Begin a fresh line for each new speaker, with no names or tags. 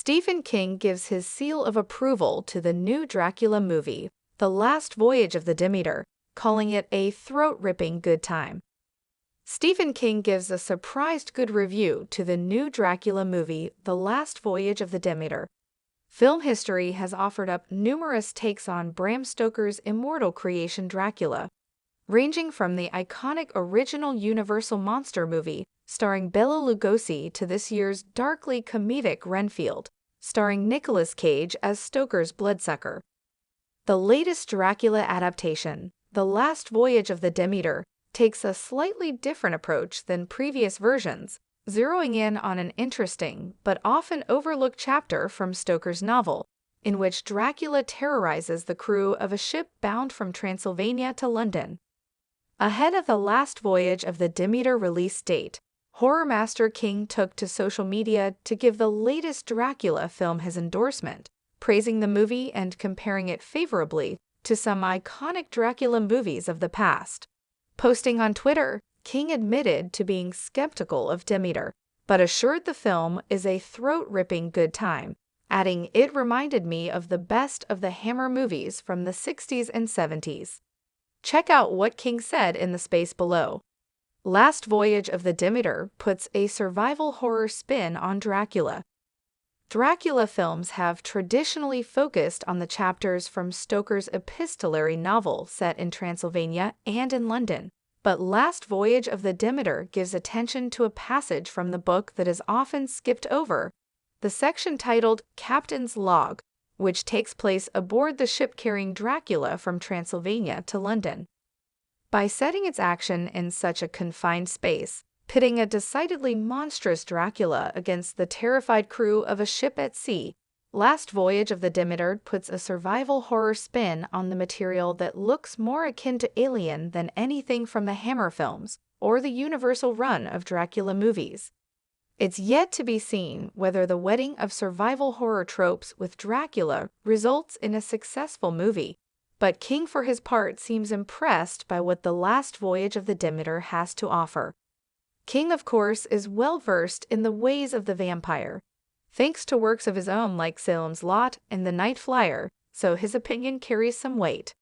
Stephen King gives his seal of approval to the new Dracula movie, The Last Voyage of the Demeter, calling it a throat-ripping good time. Stephen King gives a surprised good review to the new Dracula movie, The Last Voyage of the Demeter. Film history has offered up numerous takes on Bram Stoker's immortal creation Dracula, ranging from the iconic original Universal monster movie starring Bela Lugosi to this year's darkly comedic Renfield, starring Nicolas Cage as Stoker's bloodsucker. The latest Dracula adaptation, The Last Voyage of the Demeter, takes a slightly different approach than previous versions, zeroing in on an interesting but often overlooked chapter from Stoker's novel, in which Dracula terrorizes the crew of a ship bound from Transylvania to London. Ahead of The Last Voyage of the Demeter release date, horror master King took to social media to give the latest Dracula film his endorsement, praising the movie and comparing it favorably to some iconic Dracula movies of the past. Posting on Twitter, King admitted to being skeptical of Demeter, but assured the film is a throat-ripping good time, adding, "It reminded me of the best of the Hammer movies from the 60s and 70s. Check out what King said in the space below. Last Voyage of the Demeter puts a survival horror spin on Dracula. Dracula films have traditionally focused on the chapters from Stoker's epistolary novel set in Transylvania and in London, but Last Voyage of the Demeter gives attention to a passage from the book that is often skipped over, the section titled Captain's Log, which takes place aboard the ship carrying Dracula from Transylvania to London. By setting its action in such a confined space, pitting a decidedly monstrous Dracula against the terrified crew of a ship at sea, Last Voyage of the Demeter puts a survival horror spin on the material that looks more akin to Alien than anything from the Hammer films or the Universal run of Dracula movies. It's yet to be seen whether the wedding of survival horror tropes with Dracula results in a successful movie, but King for his part seems impressed by what The Last Voyage of the Demeter has to offer. King, of course, is well-versed in the ways of the vampire, thanks to works of his own like Salem's Lot and The Night Flyer, so his opinion carries some weight.